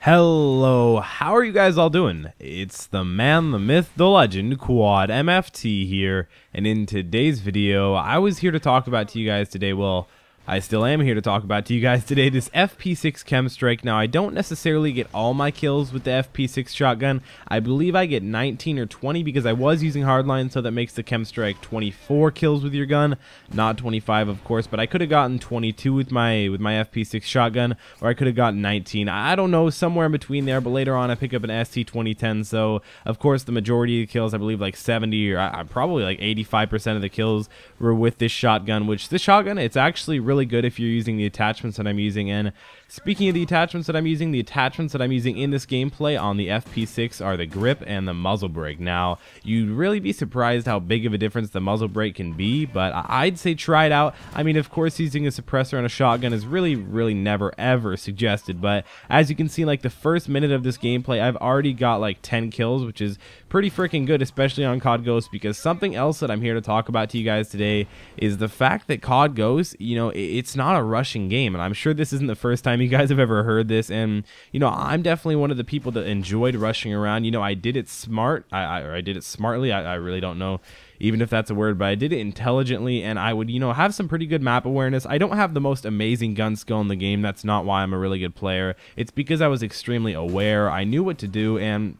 Hello, how are you guys all doing? It's the man, the myth, the legend, Quad MFT here, and in today's video, I was here to talk about to you guys today, well, I still am here to talk about to you guys today this FP6 Chem Strike. Now, I don't necessarily get all my kills with the FP6 shotgun. I believe I get 19 or 20 because I was using hardline, so that makes the Chem Strike 24 kills with your gun, not 25 of course, but I could have gotten 22 with my FP6 shotgun, or I could have gotten 19. I don't know, somewhere in between there, but later on I pick up an ST2010, so of course the majority of the kills, I believe like 70 or probably like 85% of the kills were with this shotgun, which this shotgun, it's actually really good if you're using the attachments that I'm using. And speaking of the attachments that I'm using, in this gameplay on the FP6 are the grip and the muzzle brake. Now, you'd really be surprised how big of a difference the muzzle brake can be, but I'd say try it out. I mean, of course, using a suppressor on a shotgun is really never ever suggested, but as you can see, like the first minute of this gameplay, I've already got like 10 kills, which is pretty freaking good, especially on COD Ghost, because something else that I'm here to talk about to you guys today is the fact that COD Ghost, you know, it's not a rushing game, and I'm sure this isn't the first time you guys have ever heard this, and you know, I'm definitely one of the people that enjoyed rushing around. You know, I did it smart, I did it smartly, I really don't know even if that's a word, but I did it intelligently, and I would, you know, have some pretty good map awareness. I don't have the most amazing gun skill in the game. That's not why I'm a really good player. It's because I was extremely aware. I knew what to do, and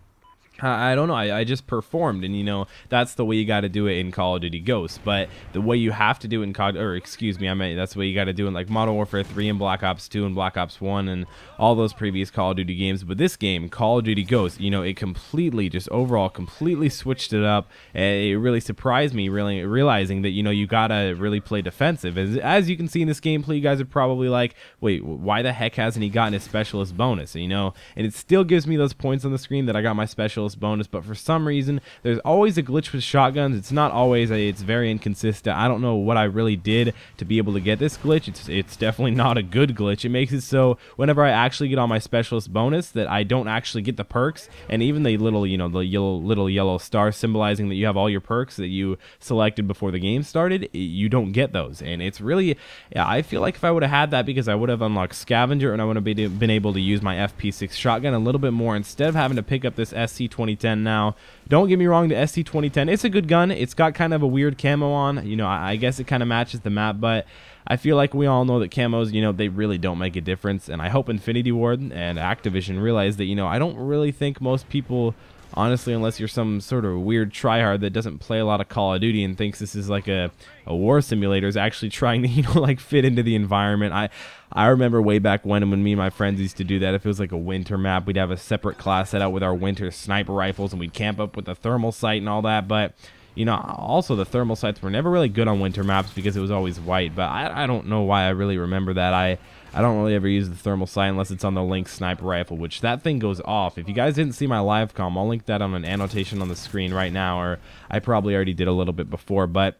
I don't know, I just performed, and you know, that's the way you got to do it in Call of Duty Ghosts. But the way you have to do it in COD, or excuse me, I mean, that's the way you got to do it in like Modern Warfare 3 and Black Ops 2 and Black Ops 1 and all those previous Call of Duty games. But this game, Call of Duty Ghosts, you know, it completely, just overall, completely switched it up. It really surprised me, really realizing that, you know, you got to really play defensive. As you can see in this gameplay, you guys are probably like, wait, why the heck hasn't he gotten his specialist bonus? You know, and it still gives me those points on the screen that I got my specialist bonus, but for some reason there's always a glitch with shotguns. It's not always it's very inconsistent. I don't know what I really did to be able to get this glitch. It's definitely not a good glitch. It makes it so whenever I actually get on my specialist bonus that I don't actually get the perks, and even the little, you know, the little yellow star symbolizing that you have all your perks that you selected before the game started, you don't get those. And it's really, yeah, I feel like if I would have had that, because I would have unlocked Scavenger and I would have been able to use my FP6 shotgun a little bit more instead of having to pick up this SC2010. Now, don't get me wrong, the SC2010, it's a good gun. It's got kind of a weird camo on. You know, I guess it kind of matches the map, but I feel like we all know that camos, you know, they really don't make a difference. And I hope Infinity Ward and Activision realize that, you know, I don't really think most people, honestly, unless you're some sort of weird tryhard that doesn't play a lot of Call of Duty and thinks this is like a war simulator, is actually trying to, you know, like fit into the environment. I remember way back when me and my friends used to do that. If it was like a winter map, we'd have a separate class set out with our winter sniper rifles, and we'd camp up with the thermal sight and all that. But you know, also the thermal sights were never really good on winter maps because it was always white. But I don't know why I really remember that. I don't really ever use the thermal sight unless it's on the Lynx sniper rifle, which that thing goes off. If you guys didn't see my live comm, I'll link that on an annotation on the screen right now, or I probably already did a little bit before. But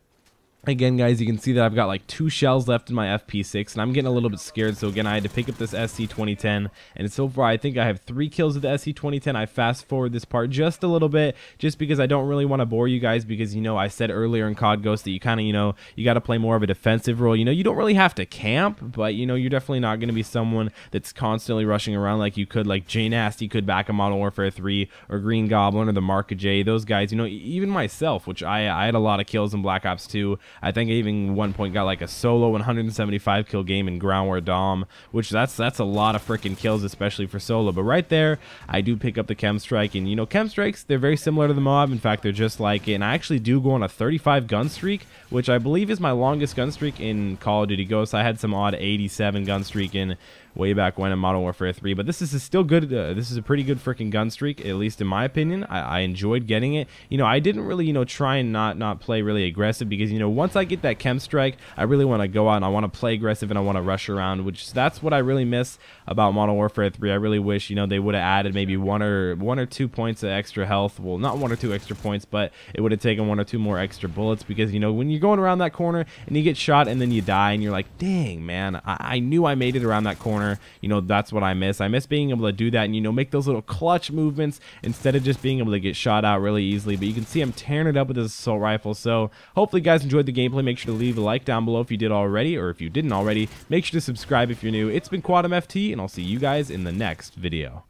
again, guys, you can see that I've got like 2 shells left in my FP6, and I'm getting a little bit scared. So again, I had to pick up this SC2010, and so far I think I have 3 kills with the SC2010. I fast forward this part just a little bit, just because I don't really want to bore you guys, because, you know, I said earlier in COD Ghost that you kind of, you know, you got to play more of a defensive role. You know, you don't really have to camp, but, you know, you're definitely not going to be someone that's constantly rushing around like you could, like Jay Nasty could back in Modern Warfare 3, or Green Goblin, or the Mark of J. Those guys, you know, even myself, which I had a lot of kills in Black Ops 2. I think I even one point got like a solo 175 kill game in Ground War Dom, which that's a lot of freaking kills, especially for solo. But right there, I do pick up the Chem Strike, and you know, Chem Strikes, they're very similar to the Mob. In fact, they're just like it. And I actually do go on a 35 gun streak, which I believe is my longest gun streak in Call of Duty Ghosts. I had some odd 87 gun streak in way back when in Modern Warfare 3, but this is still good. This is a pretty good freaking gun streak, at least in my opinion. I enjoyed getting it. You know, I didn't really, you know, try and not play really aggressive, because, you know, once I get that Chem Strike, I really want to go out and I want to play aggressive and I want to rush around, which that's what I really miss about Modern Warfare 3. I really wish, you know, they would have added maybe one or two points of extra health. Well, not 1 or 2 extra points, but it would have taken 1 or 2 more extra bullets, because, you know, when you're going around that corner and you get shot and then you die and you're like, dang, man, I knew I made it around that corner. You know, that's what I miss. I miss being able to do that and, you know, make those little clutch movements instead of just being able to get shot out really easily. But you can see I'm tearing it up with this assault rifle. So hopefully you guys enjoyed the gameplay. Make sure to leave a like down below if you did already, or if you didn't already, make sure to subscribe if you're new. It's been Quad MFT, and I'll see you guys in the next video.